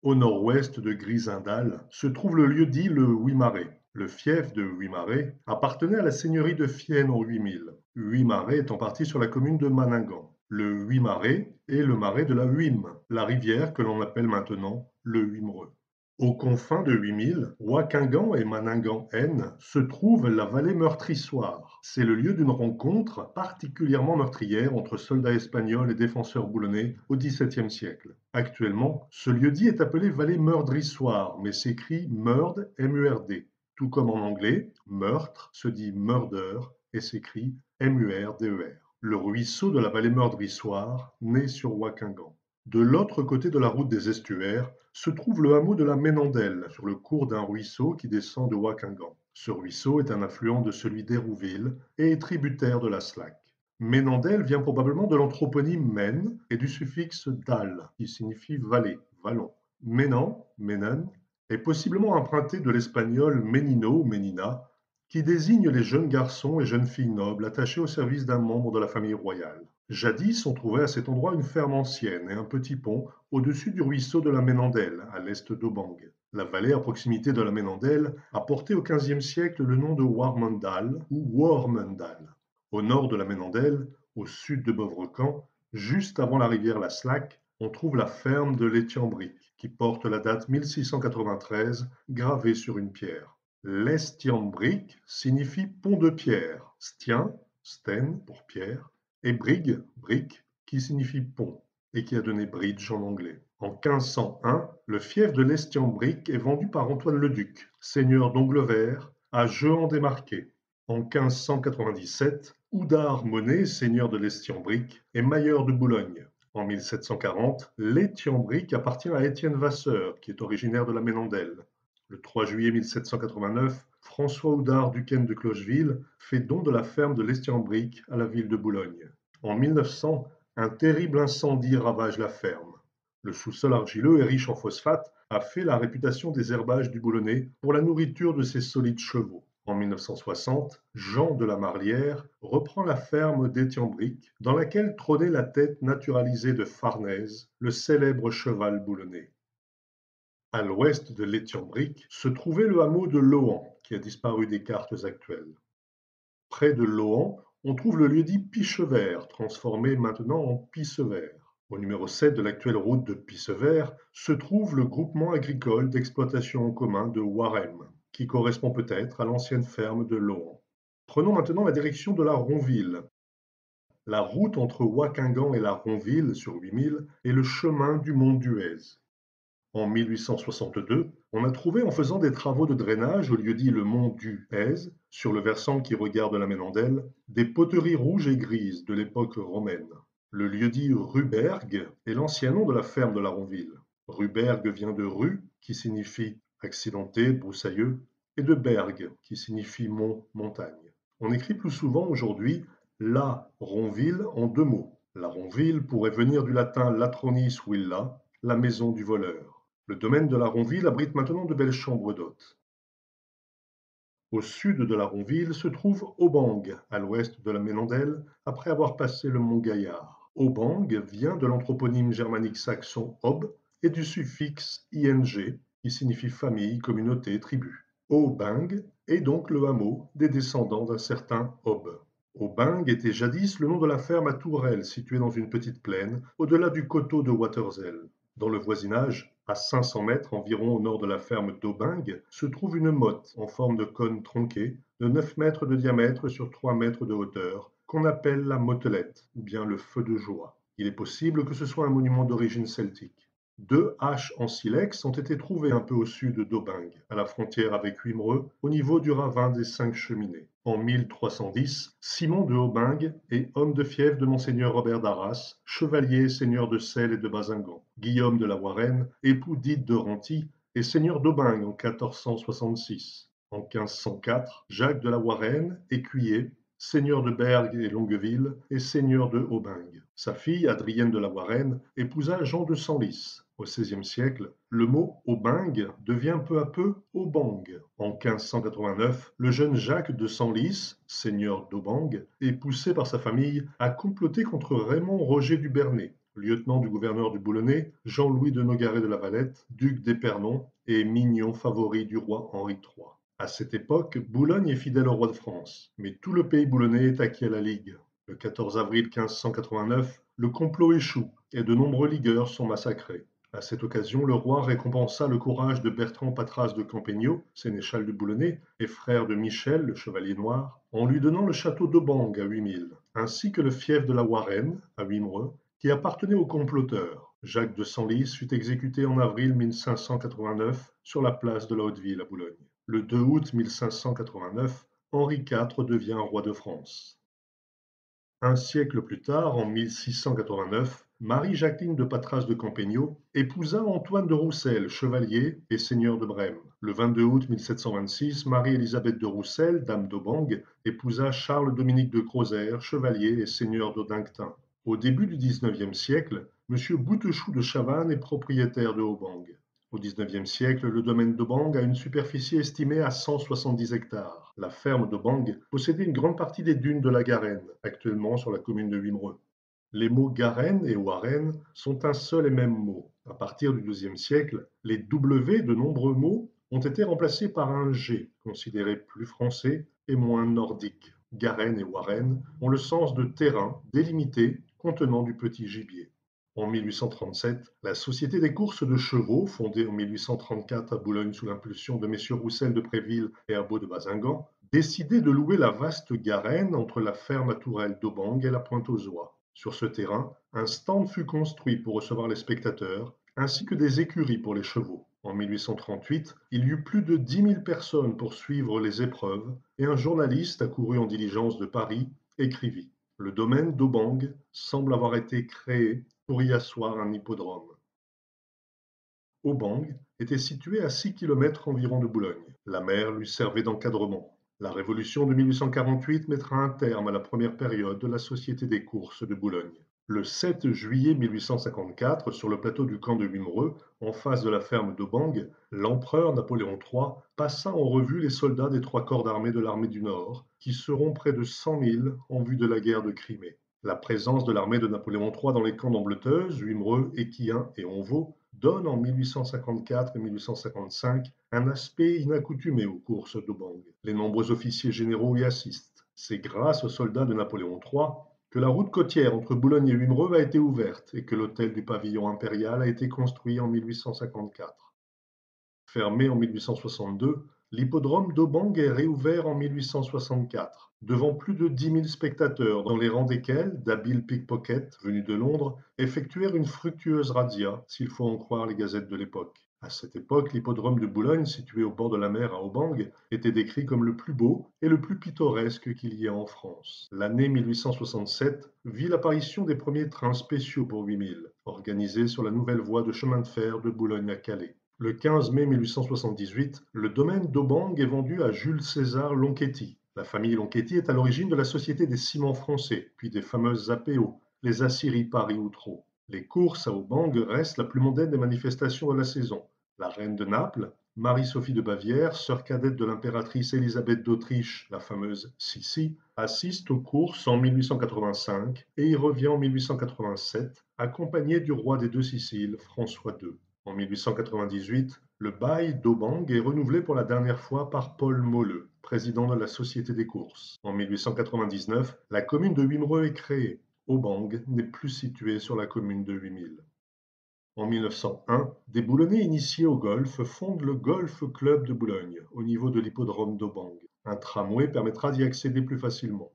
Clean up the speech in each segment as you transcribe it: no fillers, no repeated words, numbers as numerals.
Au nord-ouest de Grisindal se trouve le lieu-dit le Huimarais. Le fief de Huimarais appartenait à la seigneurie de Fienne en 8000. Huimarais est en partie sur la commune de Maningan. Le Huimarais est le marais de la Huime, la rivière que l'on appelle maintenant le Huimereux. Aux confins de 8000, Ouaquingan et Maningan-Haine, se trouve la vallée meurtrissoire. C'est le lieu d'une rencontre particulièrement meurtrière entre soldats espagnols et défenseurs boulonnais au XVIIe siècle. Actuellement, ce lieu-dit est appelé vallée meurdrissoire, mais s'écrit Meurd, M-U-R-D. Tout comme en anglais, meurtre se dit murder et s'écrit M-U-R-D-E-R. Le ruisseau de la vallée meurdrissoire naît sur Ouaquingan. De l'autre côté de la route des estuaires se trouve le hameau de la Ménandelle, sur le cours d'un ruisseau qui descend de Ouaquingan. Ce ruisseau est un affluent de celui d'Hérouville et est tributaire de la Slac. Ménandelle vient probablement de l'anthroponyme men et du suffixe dal, qui signifie vallée, vallon. Ménan, ménan, est possiblement emprunté de l'espagnol menino ou menina, qui désigne les jeunes garçons et jeunes filles nobles attachés au service d'un membre de la famille royale. Jadis, on trouvait à cet endroit une ferme ancienne et un petit pont au-dessus du ruisseau de la Ménandelle, à l'est d'Aubang. La vallée à proximité de la Ménandelle a porté au XVe siècle le nom de Warmendal ou Wormendal. Au nord de la Ménandelle, au sud de Beuvrecan, juste avant la rivière la Slac, on trouve la ferme de l'Étiambric, qui porte la date 1693 gravée sur une pierre. L'Estiambric signifie pont de pierre, stien, sten pour pierre, et brig, brick, qui signifie pont, et qui a donné bridge en anglais. En 1501, le fief de l'Estiambric est vendu par Antoine le Duc, seigneur d'Anglevert, à Jehan-des-Marqués. En 1597, Oudard Monet, seigneur de l'Estiambric, est mailleur de Boulogne. En 1740, l'Étiambric appartient à Étienne Vasseur, qui est originaire de la Ménandelle. Le 3 juillet 1789, François Oudard Duquesne de Clocheville fait don de la ferme de l'Estiambric à la ville de Boulogne. En 1900, un terrible incendie ravage la ferme. Le sous-sol argileux et riche en phosphate a fait la réputation des herbages du Boulonnais pour la nourriture de ses solides chevaux. En 1960, Jean de la Marlière reprend la ferme d'Étiambric, dans laquelle trônait la tête naturalisée de Farnèse, le célèbre cheval boulonnais. À l'ouest de l'Étiambric se trouvait le hameau de Lohan, qui a disparu des cartes actuelles. Près de Lohan, on trouve le lieu-dit Pichevert, transformé maintenant en Pissevert. Au numéro 7 de l'actuelle route de Pissevert se trouve le groupement agricole d'exploitation en commun de Warem, qui correspond peut-être à l'ancienne ferme de Lohan. Prenons maintenant la direction de la Ronville. La route entre Ouaquingan et la Ronville, sur 8000, est le chemin du mont d'Huez. En 1862, on a trouvé en faisant des travaux de drainage au lieu-dit le mont du Hez, sur le versant qui regarde la Ménandelle, des poteries rouges et grises de l'époque romaine. Le lieu-dit Rubergue est l'ancien nom de la ferme de la Ronville. Rubergue vient de ru, qui signifie accidenté, broussailleux, et de bergue, qui signifie mont, montagne. On écrit plus souvent aujourd'hui la Ronville en deux mots. La Ronville pourrait venir du latin latronis villa, la maison du voleur. Le domaine de la Ronville abrite maintenant de belles chambres d'hôtes. Au sud de la Ronville se trouve Aubang, à l'ouest de la Ménandelle, après avoir passé le mont Gaillard. Aubang vient de l'anthroponyme germanique saxon ob et du suffixe ing, qui signifie famille, communauté, tribu. Aubang est donc le hameau des descendants d'un certain Ob. Aubang était jadis le nom de la ferme à Tourelle, située dans une petite plaine, au-delà du coteau de Watersell. Dans le voisinage, à 500 mètres environ au nord de la ferme d'Aubing, se trouve une motte en forme de cône tronqué de 9 mètres de diamètre sur 3 mètres de hauteur, qu'on appelle la motelette ou bien le feu de joie. Il est possible que ce soit un monument d'origine celtique. Deux haches en silex ont été trouvées un peu au sud d'Aubing, à la frontière avec Wimereux, au niveau du ravin des Cinq Cheminées. En 1310, Simon de Aubing est homme de fief de monseigneur Robert d'Arras, chevalier seigneur de Celles et de Bazingan. Guillaume de la Warenne, époux d'Ide de Renty, est seigneur d'Aubing en 1466. En 1504, Jacques de la Warenne, écuyer, seigneur de Bergues et Longueville, et seigneur de Aubing. Sa fille, Adrienne de la Warenne, épousa Jean de Senlis. Au XVIe siècle, le mot Aubing devient peu à peu Aubang. En 1589, le jeune Jacques de Senlis, seigneur d'Aubang, est poussé par sa famille à comploter contre Raymond Roger du Bernay, lieutenant du gouverneur du Boulonnais, Jean-Louis de Nogaret de la Valette, duc d'Épernon et mignon favori du roi Henri III. À cette époque, Boulogne est fidèle au roi de France, mais tout le pays boulonnais est acquis à la Ligue. Le 14 avril 1589, le complot échoue et de nombreux ligueurs sont massacrés. À cette occasion, le roi récompensa le courage de Bertrand Patras de Campegno, sénéchal du Boulonnais, et frère de Michel, le chevalier noir, en lui donnant le château d'Aubang à 8000, ainsi que le fief de la Warenne, à Wimereux, qui appartenait aux comploteurs. Jacques de Senlis fut exécuté en avril 1589 sur la place de la Haute-Ville à Boulogne. Le 2 août 1589, Henri IV devient roi de France. Un siècle plus tard, en 1689, Marie-Jacqueline de Patras de Campegno épousa Antoine de Roussel, chevalier et seigneur de Brême. Le 22 août 1726, Marie-Élisabeth de Roussel, dame d'Aubang, épousa Charles-Dominique de Crozère, chevalier et seigneur d'Audingtin. Au début du XIXe siècle, M. Boutechou de Chavannes est propriétaire de Aubang. Au XIXe siècle, le domaine d'Aubang a une superficie estimée à 170 hectares. La ferme d'Aubang possédait une grande partie des dunes de la Garenne, actuellement sur la commune de Wimereux. Les mots Garenne et Warenne sont un seul et même mot. À partir du XIIe siècle, les W de nombreux mots ont été remplacés par un G, considéré plus français et moins nordique. Garenne et Warenne ont le sens de terrain délimité contenant du petit gibier. En 1837, la Société des courses de chevaux, fondée en 1834 à Boulogne sous l'impulsion de messieurs Roussel de Préville et Herbaut de Bazingan, décidait de louer la vaste Garenne entre la ferme à Tourelle d'Aubang et la Pointe aux Oies. Sur ce terrain, un stand fut construit pour recevoir les spectateurs, ainsi que des écuries pour les chevaux. En 1838, il y eut plus de 10 000 personnes pour suivre les épreuves et un journaliste accouru en diligence de Paris écrivit: Le domaine d'Aubang semble avoir été créé pour y asseoir un hippodrome. Aubang était situé à 6 km environ de Boulogne. La mer lui servait d'encadrement. La Révolution de 1848 mettra un terme à la première période de la Société des courses de Boulogne. Le 7 juillet 1854, sur le plateau du camp de Wimereux, en face de la ferme d'Aubang, l'empereur Napoléon III passa en revue les soldats des trois corps d'armée de l'armée du Nord, qui seront près de 100 000 en vue de la guerre de Crimée. La présence de l'armée de Napoléon III dans les camps d'Ambleteuse, Wimereux, Équien et Onvaux donne en 1854 et 1855 un aspect inaccoutumé aux courses d'Aubang. Les nombreux officiers généraux y assistent. C'est grâce aux soldats de Napoléon III que la route côtière entre Boulogne et Wimereux a été ouverte et que l'hôtel du pavillon impérial a été construit en 1854. Fermé en 1862, l'hippodrome d'Aubang est réouvert en 1864, devant plus de 10 000 spectateurs, dans les rangs desquels d'habiles pickpockets venus de Londres effectuèrent une fructueuse razzia, s'il faut en croire les gazettes de l'époque. À cette époque, l'hippodrome de Boulogne, situé au bord de la mer à Aubang, était décrit comme le plus beau et le plus pittoresque qu'il y ait en France. L'année 1867 vit l'apparition des premiers trains spéciaux pour 8000, organisés sur la nouvelle voie de chemin de fer de Boulogne à Calais. Le 15 mai 1878, le domaine d'Aubang est vendu à Jules César Lonchetti. La famille Lonchetti est à l'origine de la Société des ciments français, puis des fameuses APO, les aciéries Paris-Outreau. Les courses à Aubang restent la plus mondaine des manifestations de la saison. La reine de Naples, Marie-Sophie de Bavière, sœur cadette de l'impératrice Élisabeth d'Autriche, la fameuse Sissi, assiste aux courses en 1885 et y revient en 1887, accompagnée du roi des deux Siciles, François II. En 1898, le bail d'Aubang est renouvelé pour la dernière fois par Paul Molleux, président de la Société des courses. En 1899, la commune de Wimereux est créée. Aubang n'est plus située sur la commune de 8000. En 1901, des Boulonnais initiés au golf fondent le Golf Club de Boulogne, au niveau de l'hippodrome d'Aubang. Un tramway permettra d'y accéder plus facilement.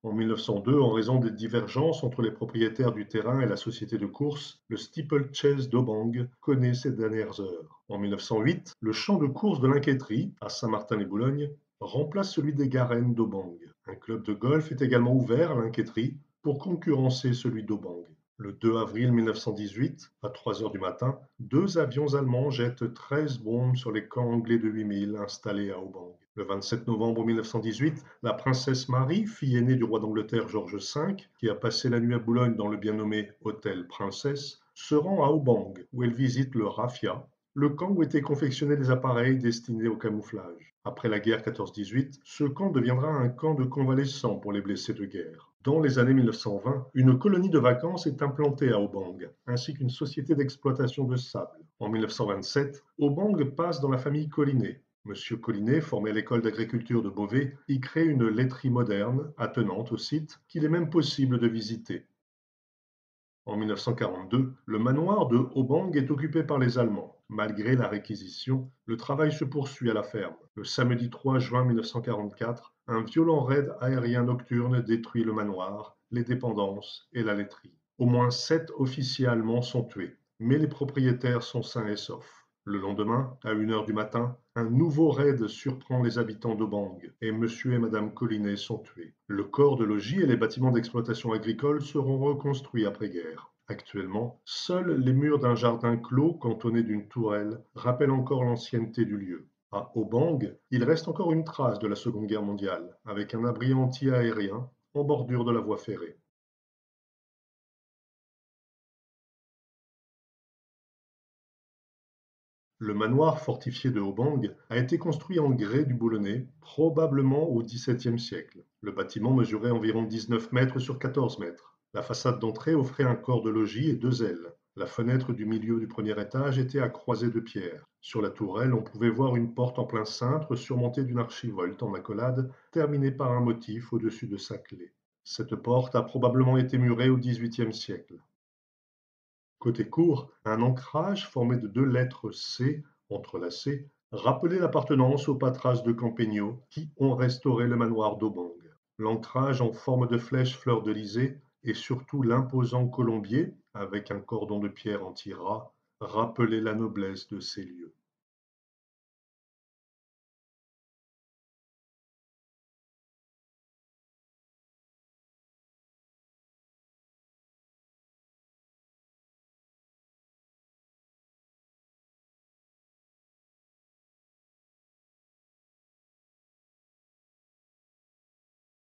En 1902, en raison des divergences entre les propriétaires du terrain et la société de course, le steeplechase d'Aubang connaît ses dernières heures. En 1908, le champ de course de l'Inquêterie, à Saint-Martin-les-Boulogne, remplace celui des Garennes d'Aubang. Un club de golf est également ouvert à l'Inquêterie pour concurrencer celui d'Aubang. Le 2 avril 1918, à 3 heures du matin, deux avions allemands jettent 13 bombes sur les camps anglais de 8000 installés à Aubang. Le 27 novembre 1918, la princesse Marie, fille aînée du roi d'Angleterre George V, qui a passé la nuit à Boulogne dans le bien nommé Hôtel Princesse, se rend à Aubang, où elle visite le RAFIA, le camp où étaient confectionnés les appareils destinés au camouflage. Après la guerre 14-18, ce camp deviendra un camp de convalescents pour les blessés de guerre. Dans les années 1920, une colonie de vacances est implantée à Obang, ainsi qu'une société d'exploitation de sable. En 1927, Obang passe dans la famille Collinet. Monsieur Collinet, formé à l'école d'agriculture de Beauvais, y crée une laiterie moderne, attenante au site, qu'il est même possible de visiter. En 1942, le manoir de Obang est occupé par les Allemands. Malgré la réquisition, le travail se poursuit à la ferme. Le samedi 3 juin 1944, un violent raid aérien nocturne détruit le manoir, les dépendances et la laiterie. Au moins 7 officiers allemands sont tués, mais les propriétaires sont sains et saufs. Le lendemain, à 1 heure du matin, un nouveau raid surprend les habitants d'Obang et monsieur et madame Collinet sont tués. Le corps de logis et les bâtiments d'exploitation agricole seront reconstruits après-guerre. Actuellement, seuls les murs d'un jardin clos cantonné d'une tourelle rappellent encore l'ancienneté du lieu. À Obang, il reste encore une trace de la Seconde Guerre mondiale, avec un abri anti-aérien en bordure de la voie ferrée. Le manoir fortifié de Obang a été construit en grès du Boulonnais, probablement au XVIIe siècle. Le bâtiment mesurait environ 19 mètres sur 14 mètres. La façade d'entrée offrait un corps de logis et 2 ailes. La fenêtre du milieu du premier étage était à croisée de pierre. Sur la tourelle, on pouvait voir une porte en plein cintre surmontée d'une archivolte en accolade, terminée par un motif au-dessus de sa clé. Cette porte a probablement été murée au XVIIIe siècle. Côté cour, un ancrage formé de 2 lettres C entrelacées rappelait l'appartenance aux Patras de Campegno qui ont restauré le manoir d'Aubang. L'ancrage en forme de flèche fleur-de-lysée et surtout l'imposant colombier avec un cordon de pierre anti-ras rappelait la noblesse de ces lieux.